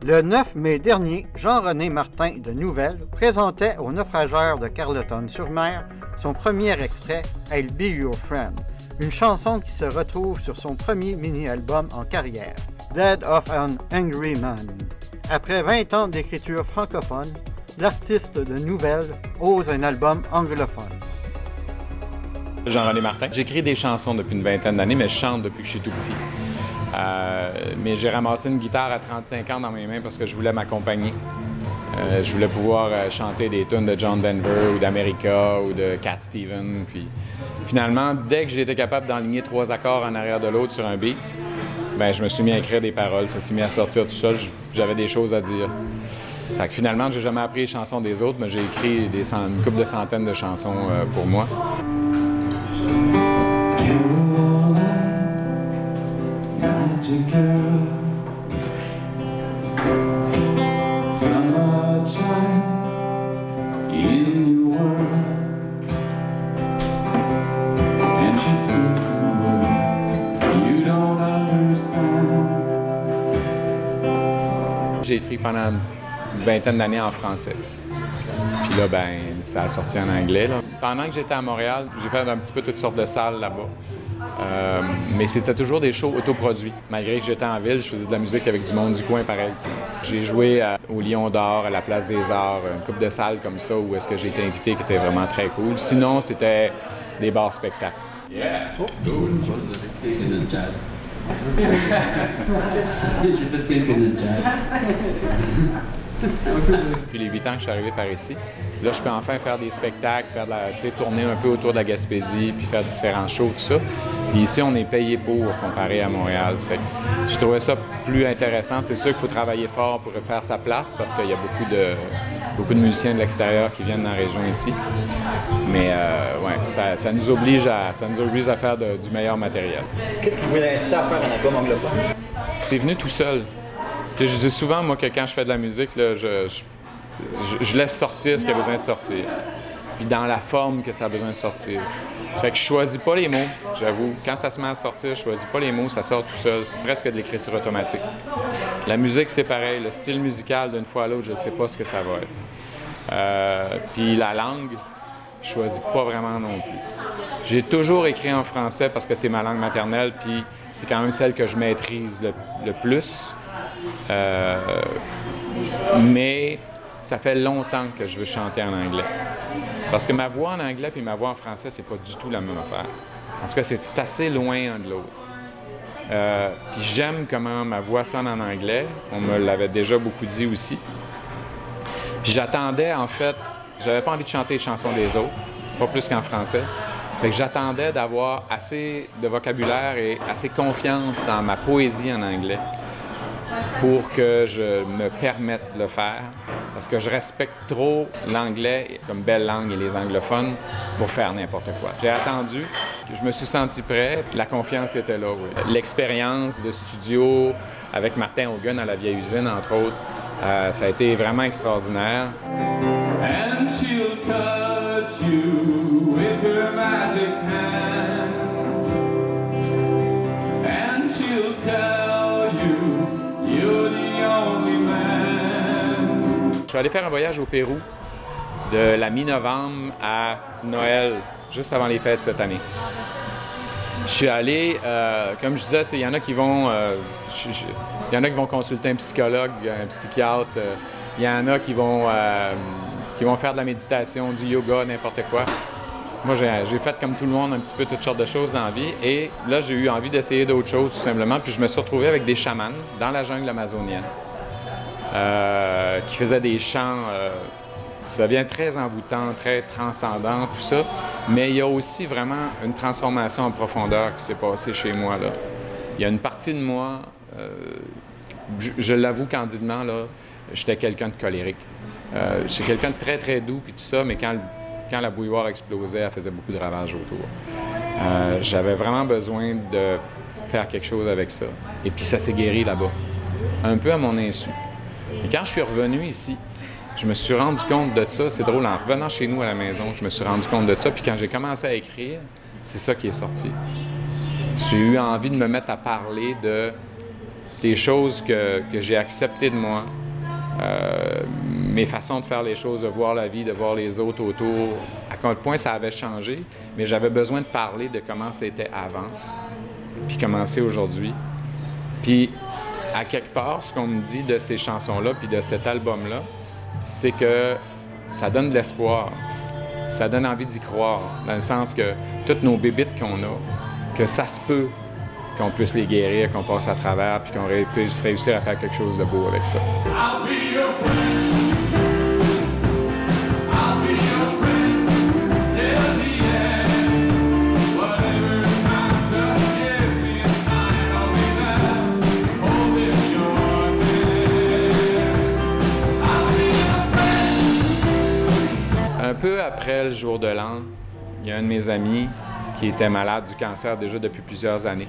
Le 9 mai dernier, Jean-René Martin de Nouvelles présentait aux naufrageurs de Carleton-sur-Mer son premier extrait « I'll Be Your Friend », une chanson qui se retrouve sur son premier mini-album en carrière, « Dead of an Angry Man ». Après 20 ans d'écriture francophone, l'artiste de Nouvelles ose un album anglophone. Jean-René Martin. J'écris des chansons depuis une vingtaine d'années, mais je chante depuis que je suis tout petit. Mais j'ai ramassé une guitare à 35 ans dans mes mains parce que je voulais m'accompagner. Je voulais pouvoir chanter des tunes de John Denver ou d'America ou de Cat Stevens. Puis finalement, dès que j'ai été capable d'enligner 3 accords en arrière de l'autre sur un beat, ben, je me suis mis à écrire des paroles. Ça s'est mis à sortir tout seul. J'avais des choses à dire. Fait que finalement, j'ai jamais appris les chansons des autres, mais j'ai écrit une couple de centaines de chansons pour moi. J'ai écrit pendant une vingtaine d'années en français. Puis là, ben, ça a sorti en anglais. Là. Pendant que j'étais à Montréal, j'ai fait un petit peu toutes sortes de salles là-bas. Mais c'était toujours des shows autoproduits. Malgré que j'étais en ville, je faisais de la musique avec du monde du coin pareil. J'ai joué au Lion d'Or, à la Place des Arts, une couple de salles comme ça où est-ce que j'ai été invité qui était vraiment très cool. Sinon, c'était des bars spectacles. Yeah! Oh. Cool. J'ai fait quelques de jazz. Depuis les 8 ans que je suis arrivé par ici, là, je peux enfin faire des spectacles, tourner un peu autour de la Gaspésie, puis faire différents shows, tout ça. Puis ici, on est payé pour comparé à Montréal. Fait que je trouvais ça plus intéressant. C'est sûr qu'il faut travailler fort pour faire sa place parce qu'il y a beaucoup de musiciens de l'extérieur qui viennent dans la région ici. Mais ouais, ça nous oblige à faire du meilleur matériel. Qu'est-ce qui vous a incité à faire un album anglophone? C'est venu tout seul. Je dis souvent, moi, que quand je fais de la musique, là, je laisse sortir ce qui a besoin de sortir. Puis dans la forme que ça a besoin de sortir. Ça fait que je choisis pas les mots, j'avoue. Quand ça se met à sortir, je choisis pas les mots, ça sort tout seul. C'est presque de l'écriture automatique. La musique, c'est pareil. Le style musical, d'une fois à l'autre, je sais pas ce que ça va être. Puis la langue, je choisis pas vraiment non plus. J'ai toujours écrit en français parce que c'est ma langue maternelle, puis c'est quand même celle que je maîtrise le plus. Mais ça fait longtemps que je veux chanter en anglais. Parce que ma voix en anglais et ma voix en français, c'est pas du tout la même affaire. En tout cas, c'est assez loin un de l'autre. Puis j'aime comment ma voix sonne en anglais. On me l'avait déjà beaucoup dit aussi. Puis j'attendais, en fait, j'avais pas envie de chanter les chansons des autres, pas plus qu'en français. Fait que j'attendais d'avoir assez de vocabulaire et assez confiance dans ma poésie en anglais pour que je me permette de le faire, parce que je respecte trop l'anglais comme belle langue et les anglophones pour faire n'importe quoi. J'ai attendu, je me suis senti prêt, la confiance était là, oui. L'expérience de studio avec Martin Hogan à la Vieille Usine, entre autres, ça a été vraiment extraordinaire. And she'll touch you with her magic hand, and she'll tell you you're the only man. Je suis allé faire un voyage au Pérou de la mi-novembre à Noël, juste avant les fêtes cette année. Je suis allé, comme je disais, il y en a qui vont consulter un psychologue, un psychiatre, il y en a qui vont faire de la méditation, du yoga, n'importe quoi. Moi, j'ai fait comme tout le monde un petit peu toutes sortes de choses dans la vie. Et là, j'ai eu envie d'essayer d'autres choses, tout simplement. Puis je me suis retrouvé avec des chamans dans la jungle amazonienne qui faisaient des chants. Ça devient très envoûtant, très transcendant, tout ça. Mais il y a aussi vraiment une transformation en profondeur qui s'est passée chez moi, là. Il y a une partie de moi, je l'avoue candidement, là, j'étais quelqu'un de colérique. J'étais quelqu'un de très, très doux, puis tout ça, mais quand la bouilloire explosait, elle faisait beaucoup de ravages autour. J'avais vraiment besoin de faire quelque chose avec ça. Et puis ça s'est guéri là-bas, un peu à mon insu. Et quand je suis revenu ici, je me suis rendu compte de ça. C'est drôle, en revenant chez nous à la maison, je me suis rendu compte de ça. Puis quand j'ai commencé à écrire, c'est ça qui est sorti. J'ai eu envie de me mettre à parler de des choses que j'ai acceptées de moi, mes façons de faire les choses, de voir la vie, de voir les autres autour, à quel point ça avait changé, mais j'avais besoin de parler de comment c'était avant, puis comment c'est aujourd'hui. Puis, à quelque part, ce qu'on me dit de ces chansons-là, puis de cet album-là, c'est que ça donne de l'espoir, ça donne envie d'y croire, dans le sens que toutes nos bébites qu'on a, que ça se peut qu'on puisse les guérir, qu'on passe à travers, puis qu'on puisse réussir à faire quelque chose de beau avec ça. Un peu après le jour de l'an, il y a un de mes amis qui était malade du cancer déjà depuis plusieurs années.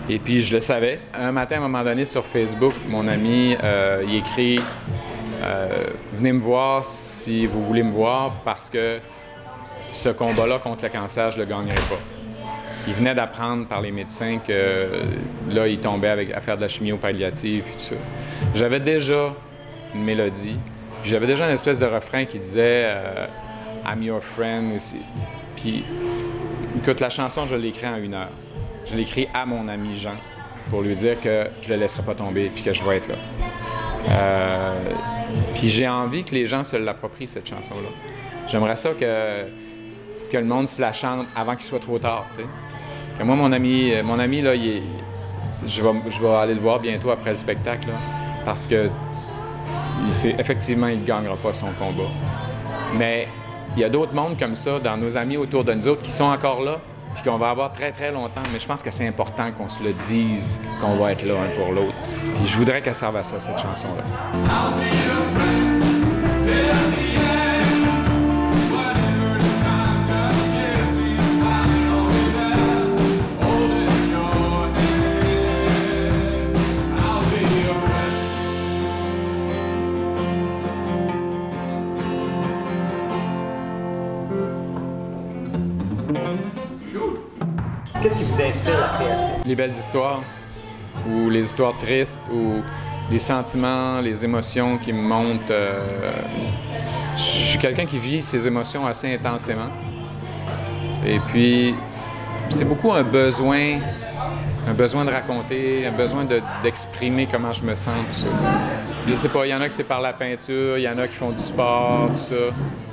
Et puis, je le savais. Un matin, à un moment donné, sur Facebook, mon ami, il écrit « Venez me voir si vous voulez me voir parce que ce combat-là contre le cancer, je ne le gagnerai pas. » Il venait d'apprendre par les médecins que là, il tombait à faire de la chimio palliative et tout ça. J'avais déjà une mélodie, puis j'avais déjà une espèce de refrain qui disait I'm your friend aussi. Puis, écoute, la chanson, je l'ai écrite en 1 heure. Je l'ai écrit à mon ami Jean pour lui dire que je ne le laisserai pas tomber puis que je vais être là. Puis j'ai envie que les gens se l'approprient, cette chanson-là. J'aimerais ça que le monde se la chante avant qu'il soit trop tard, tu sais. Que moi, mon ami là, je vais aller le voir bientôt après le spectacle, là, parce que effectivement, il ne gagnera pas son combat. Mais il y a d'autres mondes comme ça, dans nos amis autour de nous autres, qui sont encore là, puis qu'on va avoir très, très longtemps. Mais je pense que c'est important qu'on se le dise, qu'on va être là un pour l'autre. Puis je voudrais qu'elle serve à ça, cette chanson-là. Qu'est-ce qui vous inspire la création? Les belles histoires, ou les histoires tristes, ou les sentiments, les émotions qui me montent. Je suis quelqu'un qui vit ses émotions assez intensément. Et puis, c'est beaucoup un besoin de raconter, un besoin d'exprimer comment je me sens, tout ça. Je sais pas, il y en a qui c'est par la peinture, il y en a qui font du sport, tout ça.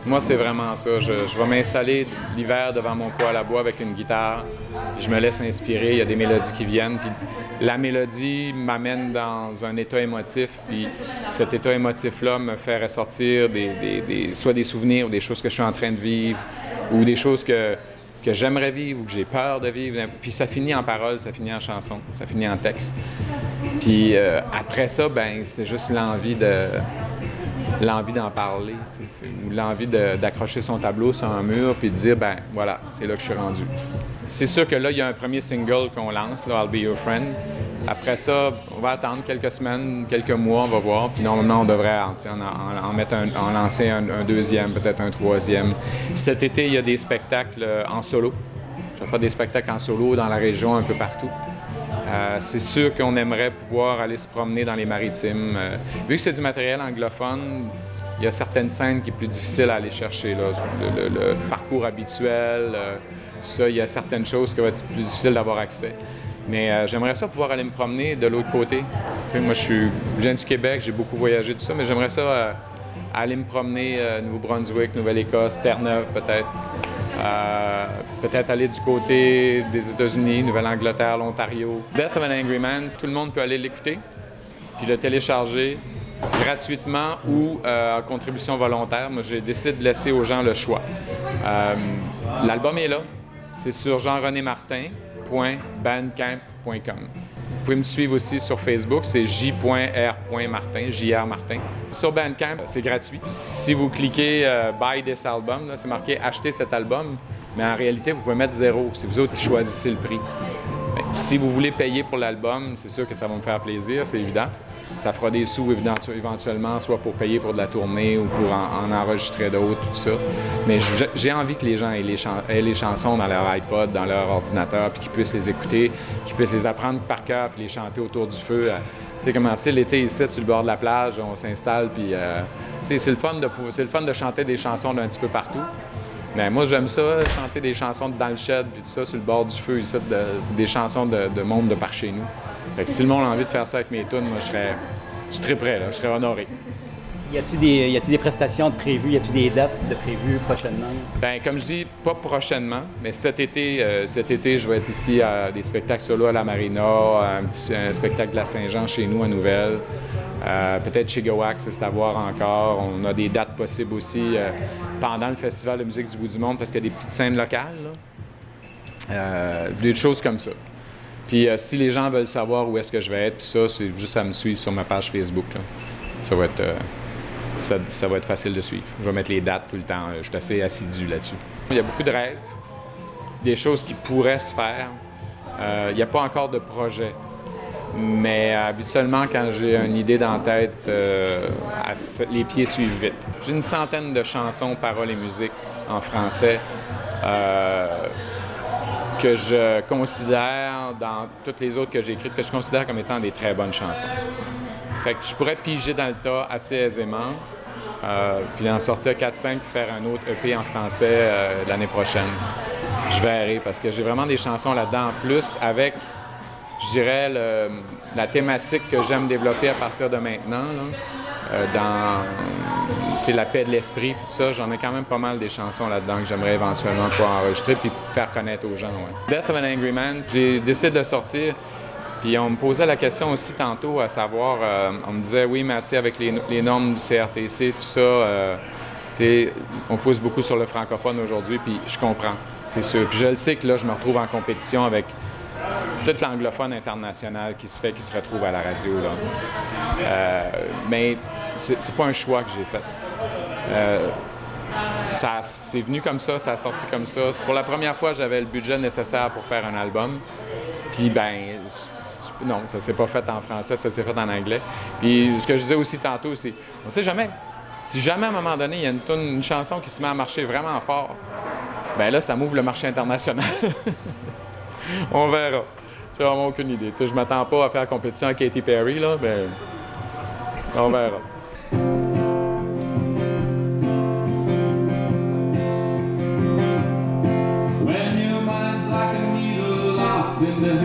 Moi, c'est vraiment ça. Je vais m'installer l'hiver devant mon poêle à bois avec une guitare. Je me laisse inspirer, il y a des mélodies qui viennent. Puis la mélodie m'amène dans un état émotif. Puis cet état émotif-là me fait ressortir soit des souvenirs ou des choses que je suis en train de vivre ou des choses que j'aimerais vivre ou que j'ai peur de vivre. Puis ça finit en paroles, ça finit en chanson, ça finit en texte. Puis après ça, ben c'est juste l'envie d'en parler, ou l'envie d'accrocher son tableau sur un mur puis de dire, ben voilà, c'est là que je suis rendu. C'est sûr que là, il y a un premier single qu'on lance, là, I'll Be Your Friend. Après ça, on va attendre quelques semaines, quelques mois, on va voir. Puis normalement, on devrait en lancer un deuxième, peut-être un troisième. Cet été, il y a des spectacles en solo. Je vais faire des spectacles en solo dans la région, un peu partout. C'est sûr qu'on aimerait pouvoir aller se promener dans les maritimes. Vu que c'est du matériel anglophone, il y a certaines scènes qui est plus difficile à aller chercher. Là. Le parcours habituel, tout ça, il y a certaines choses qui vont être plus difficiles d'avoir accès. Mais j'aimerais ça pouvoir aller me promener de l'autre côté. Tu sais, moi, je viens du Québec, j'ai beaucoup voyagé, tout ça, mais j'aimerais ça aller me promener Nouveau-Brunswick, Nouvelle-Écosse, Terre-Neuve peut-être. Peut-être aller du côté des États-Unis, Nouvelle-Angleterre, l'Ontario. Death of an Angry Man, tout le monde peut aller l'écouter, puis le télécharger gratuitement ou en contribution volontaire. Moi, j'ai décidé de laisser aux gens le choix. L'album est là. C'est sur jeanrenémartin.bandcamp.com. Vous pouvez me suivre aussi sur Facebook, c'est j.r.martin, J.R. Martin. Sur Bandcamp, c'est gratuit. Si vous cliquez Buy this album, là, c'est marqué Acheter cet album, mais en réalité, vous pouvez mettre 0. C'est vous autres qui choisissez le prix. Si vous voulez payer pour l'album, c'est sûr que ça va me faire plaisir, c'est évident. ça fera des sous éventuellement, soit pour payer pour de la tournée ou pour en enregistrer d'autres, tout ça. Mais j'ai envie que les gens aient les chansons dans leur iPod, dans leur ordinateur, puis qu'ils puissent les écouter, qu'ils puissent les apprendre par cœur, puis les chanter autour du feu. Tu sais, comment c'est l'été ici, sur le bord de la plage, on s'installe, puis c'est le fun de chanter des chansons d'un petit peu partout. Mais moi, j'aime ça, chanter des chansons dans le shed, puis tout ça, sur le bord du feu, ici, des chansons de monde de par chez nous. Fait que si le monde a envie de faire ça avec mes tunes, moi, je serais prêt, là, je serais honoré. Y a-t-il des prestations de prévues? Y a-t-il des dates de prévues prochainement? Bien, comme je dis, pas prochainement, mais cet été, je vais être ici à des spectacles solo à la Marina, un spectacle de la Saint-Jean chez nous à Nouvelle. Peut-être chez Gowak, c'est à voir encore. On a des dates possibles aussi pendant le Festival de musique du bout du monde parce qu'il y a des petites scènes locales, là. Des choses comme ça. Puis si les gens veulent savoir où est-ce que je vais être, tout ça, c'est juste à me suivre sur ma page Facebook, là. Ça va être facile de suivre. Je vais mettre les dates tout le temps. Je suis assez assidu là-dessus. Il y a beaucoup de rêves, des choses qui pourraient se faire. Il n'y a pas encore de projet. Mais habituellement, quand j'ai une idée dans la tête, les pieds suivent vite. J'ai une centaine de chansons, paroles et musique en français que je considère, dans toutes les autres que j'ai écrites, que je considère comme étant des très bonnes chansons. Fait que je pourrais piger dans le tas assez aisément, puis en sortir 4-5 puis faire un autre EP en français l'année prochaine. Je verrai, parce que j'ai vraiment des chansons là-dedans en plus avec, je dirais, la thématique que j'aime développer à partir de maintenant, là, dans la paix de l'esprit, puis tout ça. J'en ai quand même pas mal des chansons là-dedans que j'aimerais éventuellement pouvoir enregistrer puis faire connaître aux gens. Ouais. Death of an Angry Man, j'ai décidé de le sortir. Puis on me posait la question aussi tantôt, à savoir, on me disait, oui, mais avec les normes du CRTC, tout ça, on pousse beaucoup sur le francophone aujourd'hui, puis je comprends, c'est sûr. Puis je le sais que là, je me retrouve en compétition avec toute l'anglophone internationale qui se retrouve à la radio, là. Mais c'est pas un choix que j'ai fait. C'est venu comme ça a sorti comme ça. Pour la première fois, j'avais le budget nécessaire pour faire un album. Puis, non, ça s'est pas fait en français, ça s'est fait en anglais. Puis, ce que je disais aussi tantôt, c'est, on sait jamais. Si jamais, à un moment donné, il y a une chanson qui se met à marcher vraiment fort, bien là, ça m'ouvre le marché international. On verra. J'ai vraiment aucune idée. Tu sais, je m'attends pas à faire compétition avec Katy Perry, là, mais on verra. When your mind's like a needle lost in the